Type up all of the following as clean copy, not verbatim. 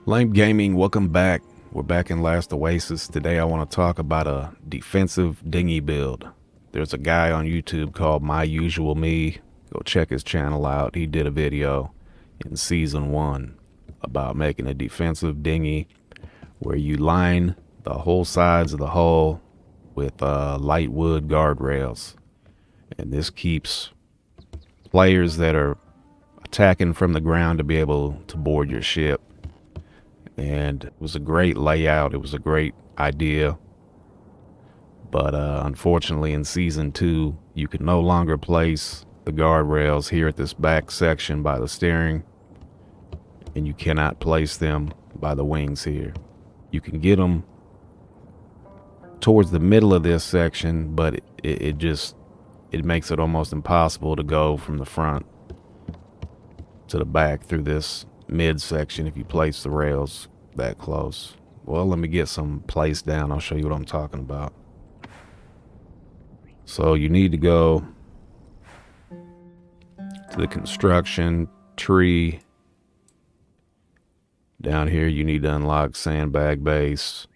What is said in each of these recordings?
Lame Gaming, welcome back. We're back in Last Oasis. Today I want to talk about a defensive dinghy build. There's a guy on YouTube called MyUsualMe. Go check his channel out. He did a video in season 1 about making a defensive dinghy where you line the whole sides of the hull with light wood guardrails. And this keeps players that are attacking from the ground to be able to board your ship. And it was a great layout. It was a great idea. But unfortunately, in season 2, you can no longer place the guardrails here at this back section by the steering, and you cannot place them by the wings here. You can get them towards the middle of this section, but it makes it almost impossible to go from the front to the back through this midsection if you place the rails that close. Well, let me get some placed down. I'll show you what I'm talking about. So you need to go to the construction tree. Down here you need to unlock sandbag base,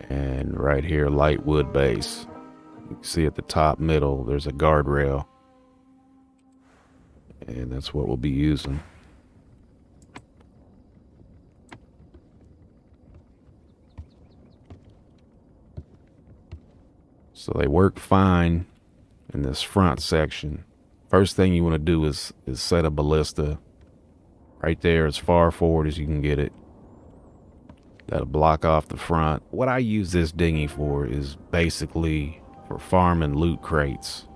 and right here light wood base. You can see at the top middle there's a guardrail, and that's what we'll be using. So they work fine in this front section. First thing you want to do is set a ballista right there as far forward as you can get it. That'll block off the front. What I use this dinghy for is basically for farm and loot crates.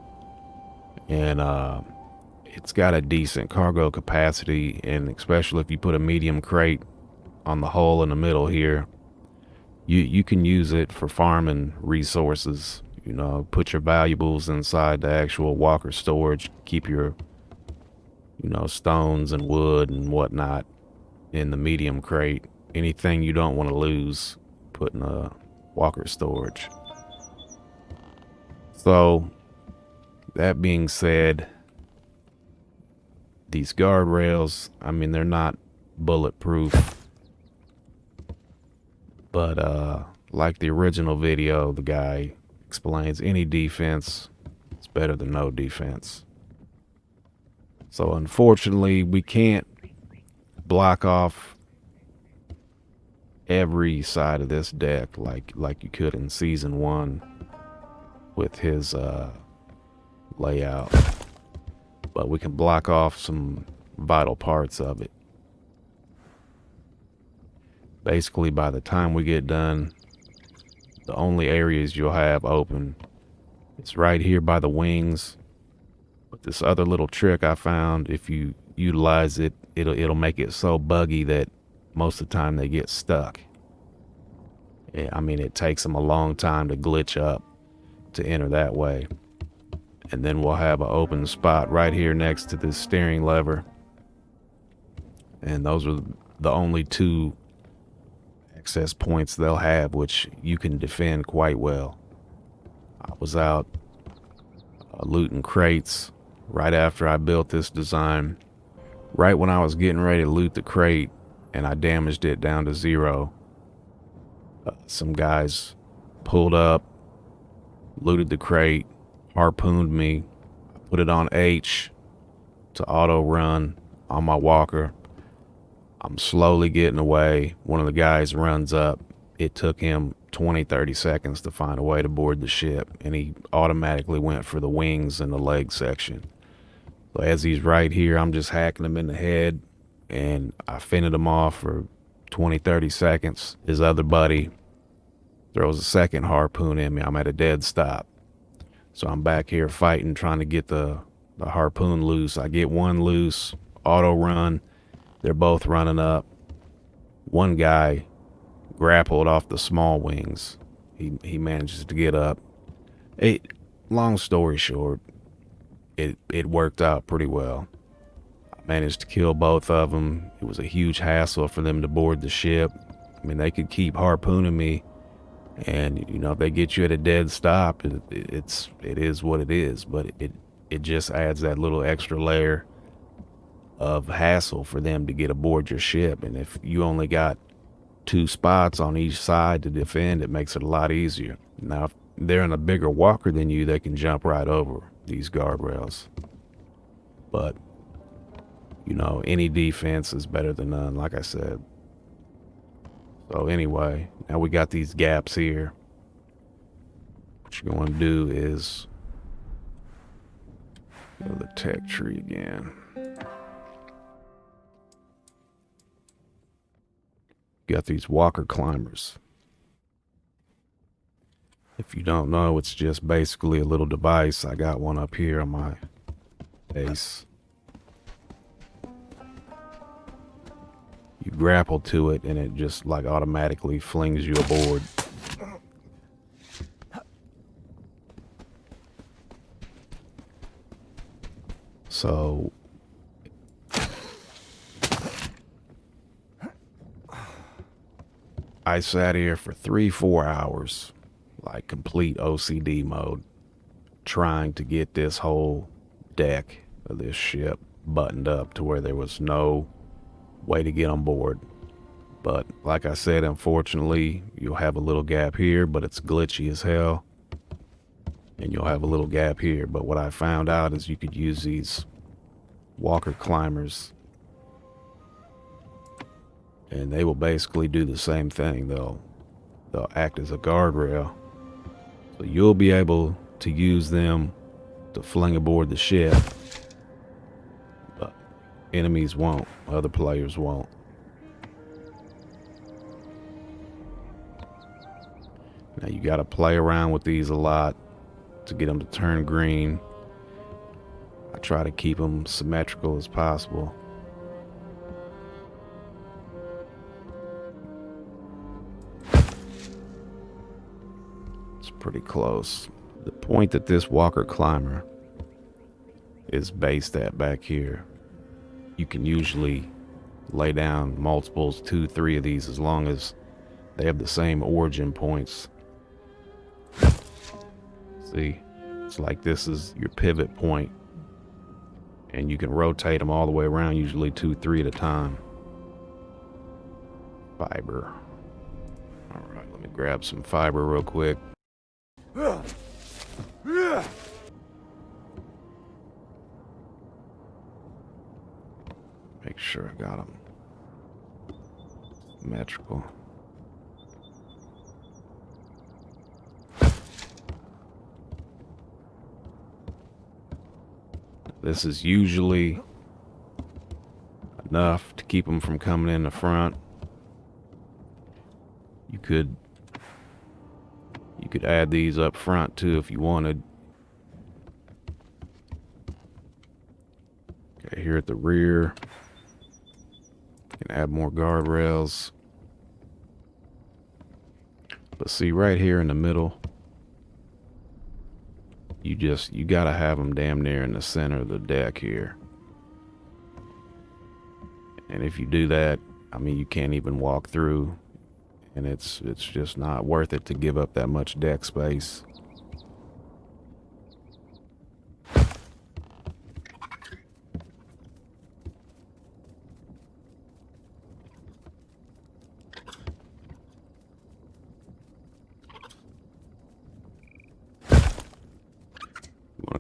And it's got a decent cargo capacity, and especially if you put a medium crate on the hull in the middle here, you can use it for farming resources. You know, put your valuables inside the actual walker storage, keep your, stones and wood and whatnot in the medium crate. Anything you don't want to lose, put in a walker storage. So, that being said, these guardrails, they're not bulletproof, but like the original video, the guy explains any defense is better than no defense. So unfortunately, we can't block off every side of this deck like you could in season 1 with his layout, but we can block off some vital parts of it. Basically, by the time we get done, the only areas you'll have open, it's right here by the wings. But this other little trick I found, if you utilize it, it'll make it so buggy that most of the time they get stuck. It takes them a long time to glitch up to enter that way. And then we'll have an open spot right here next to this steering lever. And those are the only 2 access points they'll have, which you can defend quite well. I was out looting crates right after I built this design, right when I was getting ready to loot the crate, and I damaged it down to 0. Some guys pulled up, looted the crate, harpooned me, put it on H to auto run on my walker. I'm slowly getting away. One of the guys runs up. It took him 20-30 seconds to find a way to board the ship, and he automatically went for the wings and the leg section. So as he's right here, I'm just hacking him in the head, and I fended him off for 20-30 seconds. His other buddy throws a second harpoon in me. I'm at a dead stop. So I'm back here fighting, trying to get the harpoon loose. I get one loose, auto run. They're both running up. One guy grappled off the small wings. He manages to get up. Long story short, it worked out pretty well. I managed to kill both of them. It was a huge hassle for them to board the ship. They could keep harpooning me, and if they get you at a dead stop, it is what it is. But it just adds that little extra layer of hassle for them to get aboard your ship. And if you only got 2 spots on each side to defend, it makes it a lot easier. Now, if they're in a bigger walker than you, they can jump right over these guardrails. But, you know, any defense is better than none, like I said. So anyway, now we got these gaps here. What you're going to do is go to the tech tree again. Got these walker climbers. If you don't know, it's just basically a little device. I got one up here on my base. You grapple to it and it just like automatically flings you aboard. So I sat here for 3-4 hours, like complete OCD mode, trying to get this whole deck of this ship buttoned up to where there was no way to get on board. But like I said, unfortunately, you'll have a little gap here, but it's glitchy as hell. And you'll have a little gap here. But what I found out is you could use these walker climbers, and they will basically do the same thing. They'll act as a guardrail. So you'll be able to use them to fling aboard the ship. But enemies won't. Other players won't. Now you got to play around with these a lot to get them to turn green. I try to keep them symmetrical as possible. It's pretty close. The point that this walker climber is based at back here, you can usually lay down multiples, 2, 3 of these, as long as they have the same origin points. See, it's like this is your pivot point, and you can rotate them all the way around, usually 2, 3 at a time. Fiber. All right, let me grab some fiber real quick. Make sure I got them symmetrical. This is usually enough to keep them from coming in the front. You could add these up front too if you wanted. Okay, here at the rear, you can add more guardrails. But see, right here in the middle, you gotta have them damn near in the center of the deck here. And if you do that, I mean, you can't even walk through, and it's just not worth it to give up that much deck space.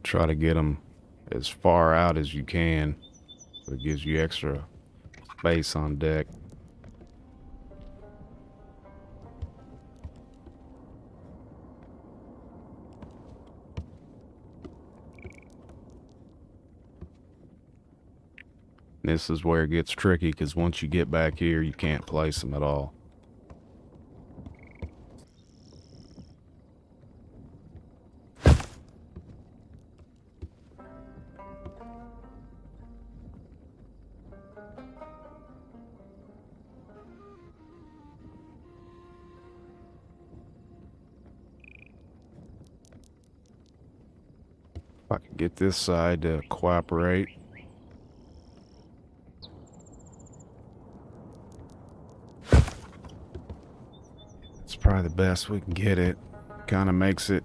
Try to get them as far out as you can, so it gives you extra space on deck. This is where it gets tricky, because once you get back here, you can't place them at all. If I can get this side to cooperate. It's probably the best we can get it. Kind of makes it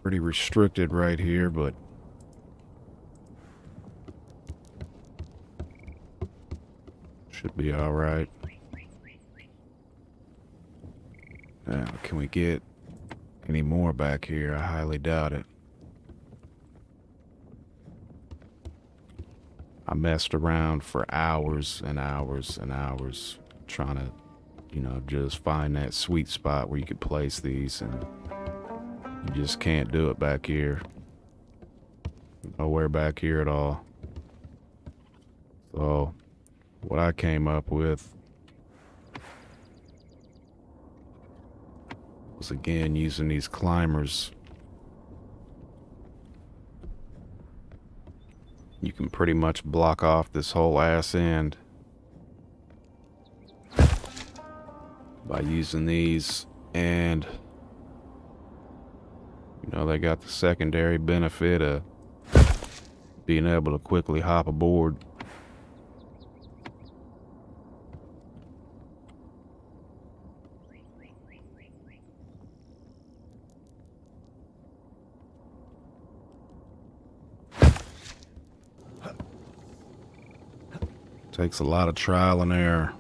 pretty restricted right here, but Should be alright. Now, can we get any more back here? I highly doubt it. I messed around for hours and hours and hours trying to, just find that sweet spot where you could place these, and you just can't do it back here. Nowhere back here at all. So, what I came up with was, again, using these climbers. You can pretty much block off this whole ass end by using these, and they got the secondary benefit of being able to quickly hop aboard. Takes a lot of trial and error.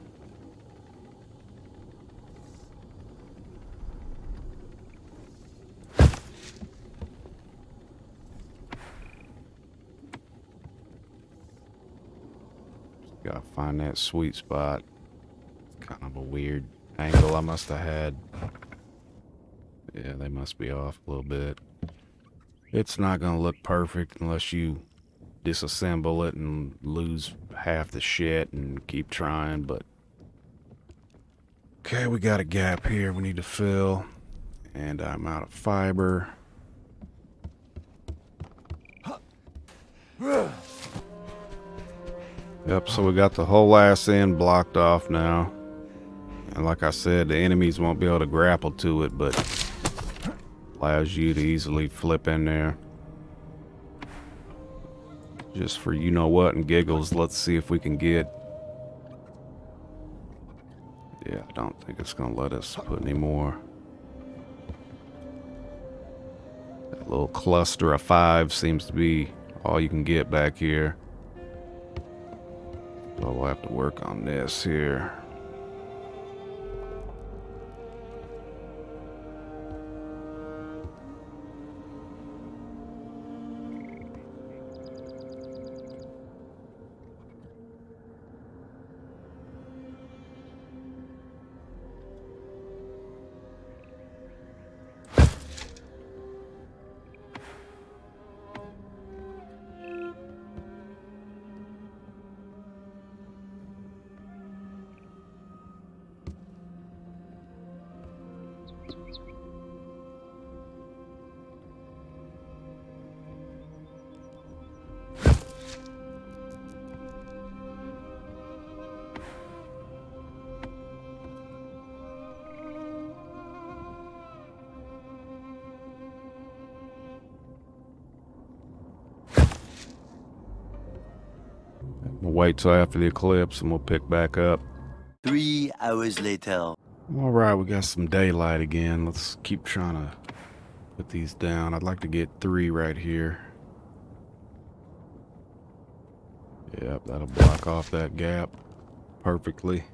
Gotta find that sweet spot. It's kind of a weird angle I must have had. Yeah, they must be off a little bit. It's not gonna look perfect unless you disassemble it and lose half the shit and keep trying, but okay, we got a gap here we need to fill, and I'm out of fiber. Yep, so we got the whole ass end blocked off now, and like I said, the enemies won't be able to grapple to it, but allows you to easily flip in there. Just for you-know-what and giggles, let's see if we can get... Yeah, I don't think it's gonna let us put any more. That little cluster of 5 seems to be all you can get back here. So we'll have to work on this here. We'll wait till after the eclipse and we'll pick back up. 3 hours later. Alright, we got some daylight again. Let's keep trying to put these down. I'd like to get 3 right here. Yep, that'll block off that gap perfectly.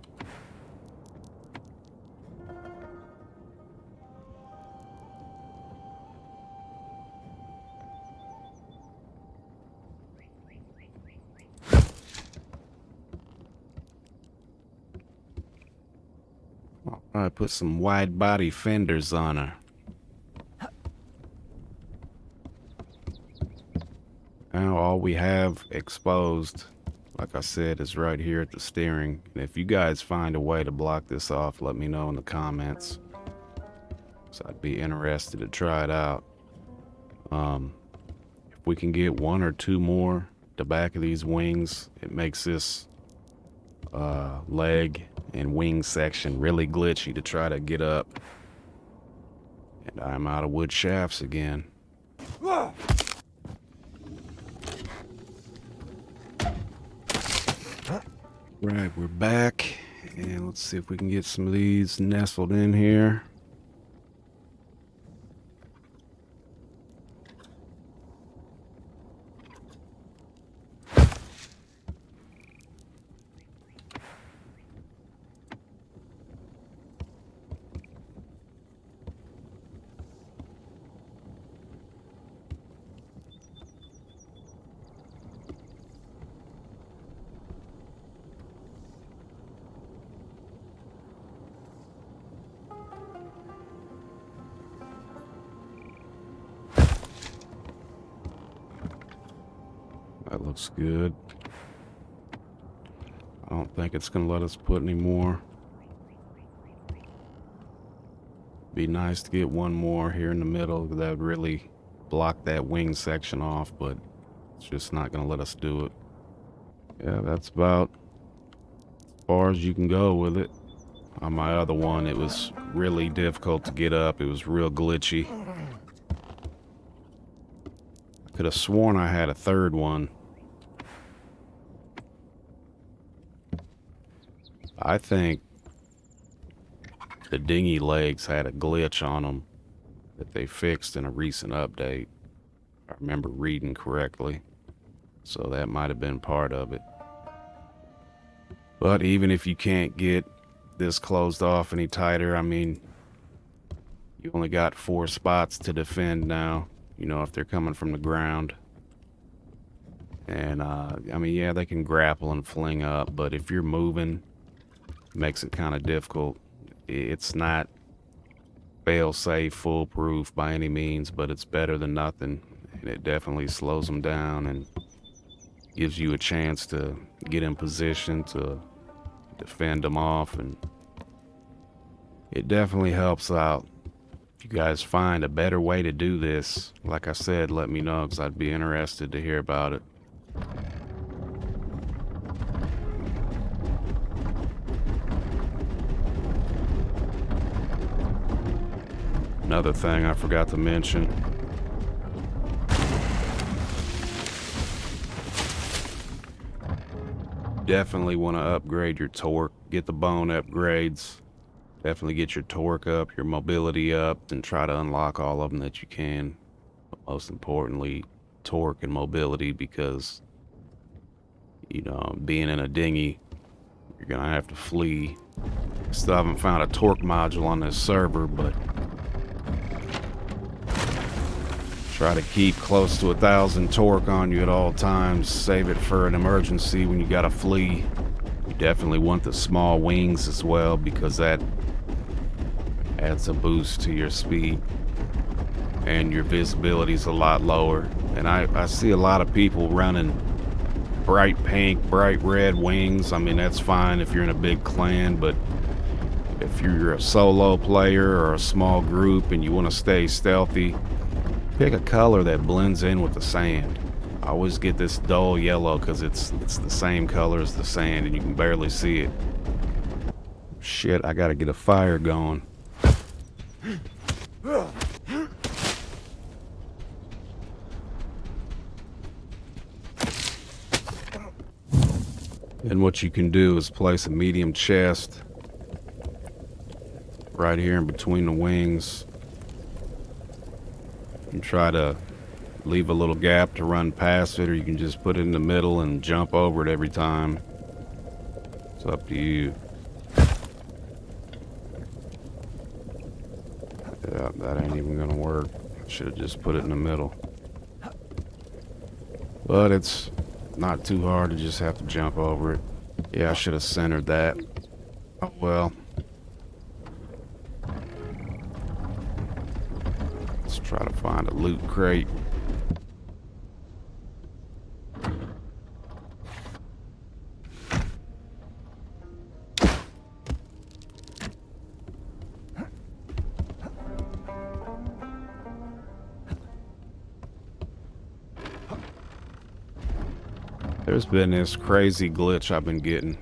Alright, put some wide body fenders on her. Now all we have exposed, like I said, is right here at the steering. And if you guys find a way to block this off, let me know in the comments. So I'd be interested to try it out. If we can get 1 or 2 more at the back of these wings, it makes this leg and wing section really glitchy to try to get up. And I'm out of wood shafts again. Right, we're back, and let's see if we can get some of these nestled in here. looks good. I don't think it's gonna let us put any more. Be nice to get one more here in the middle. That would really block that wing section off, but it's just not gonna let us do it. Yeah, that's about as far as you can go with it. On my other one, it was really difficult to get up. It was real glitchy. I could have sworn I had a third one. I think the dinghy legs had a glitch on them that they fixed in a recent update. I remember reading correctly. So that might have been part of it. But even if you can't get this closed off any tighter, I mean, you only got 4 spots to defend now, you know, if they're coming from the ground. And, I mean, yeah, they can grapple and fling up, but if you're moving, it makes it kind of difficult. It's not fail-safe, foolproof by any means, but it's better than nothing. And it definitely slows them down and gives you a chance to get in position to defend them off, and it definitely helps out. If you guys find a better way to do this, like I said, let me know, because I'd be interested to hear about it. Another thing I forgot to mention. Definitely want to upgrade your torque, get the bone upgrades, definitely get your torque up, your mobility up, and try to unlock all of them that you can. But most importantly, torque and mobility, because, you know, being in a dinghy, you're gonna have to flee. Still haven't found a torque module on this server, but try to keep close to 1,000 torque on you at all times. Save it for an emergency when you gotta flee. You definitely want the small wings as well, because that adds a boost to your speed. And your visibility is a lot lower. And I see a lot of people running bright pink, bright red wings. I mean, that's fine if you're in a big clan, but if you're a solo player or a small group and you want to stay stealthy, pick a color that blends in with the sand. I always get this dull yellow because it's the same color as the sand and you can barely see it. Shit, I gotta get a fire going. And what you can do is place a medium chest right here in between the wings. And try to leave a little gap to run past it, or you can just put it in the middle and jump over it every time. It's up to you. Yeah, that ain't even gonna work. Should have just put it in the middle. But it's not too hard to just have to jump over it. Yeah, I should have centered that. Oh well. Try to find a loot crate. There's been this crazy glitch I've been getting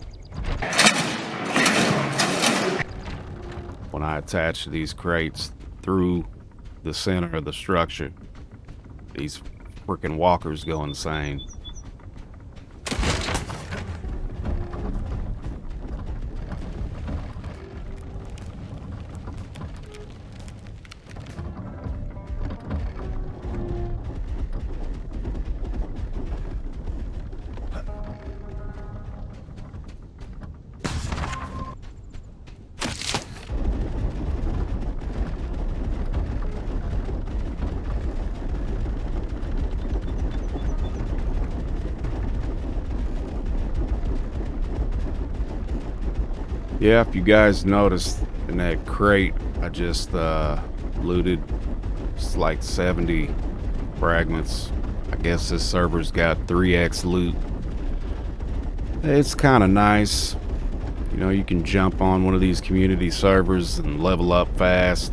when I attach these crates through the center of the structure. These freaking walkers go insane. Yeah, if you guys noticed in that crate I just looted, it's like 70 fragments. I guess this server's got 3x loot. It's kind of nice. You know, you can jump on one of these community servers and level up fast,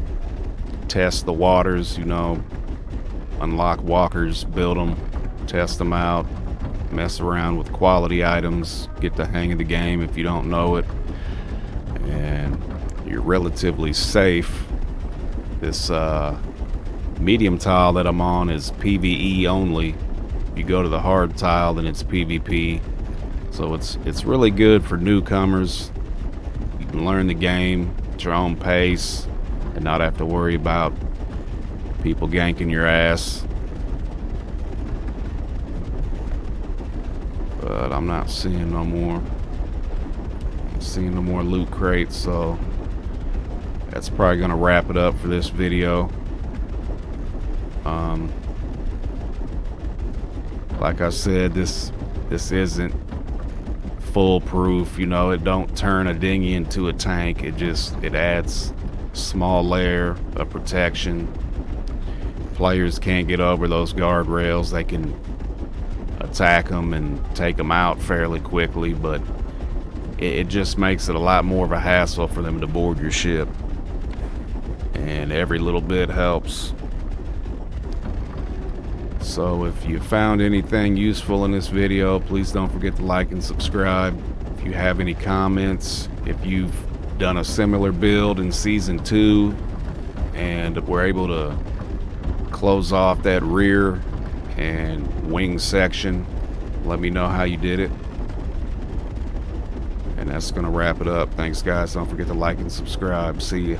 test the waters, you know, unlock walkers, build them, test them out, mess around with quality items, get the hang of the game if you don't know it, and you're relatively safe. This medium tile that I'm on is PvE only. If you go to the hard tile, then it's PvP. So it's really good for newcomers. You can learn the game at your own pace and not have to worry about people ganking your ass. But I'm not seeing no more. I'm seeing no more loot crates, so that's probably gonna wrap it up for this video. Like I said, this isn't foolproof. You know, it don't turn a dinghy into a tank. It adds small layer of protection. Players can't get over those guardrails. They can attack them and take them out fairly quickly, but it just makes it a lot more of a hassle for them to board your ship, and every little bit helps. So if you found anything useful in this video, please don't forget to like and subscribe. If you have any comments, if you've done a similar build in season 2 and were able to close off that rear and wing section, let me know how you did it. And that's gonna wrap it up. Thanks guys, don't forget to like and subscribe. See ya.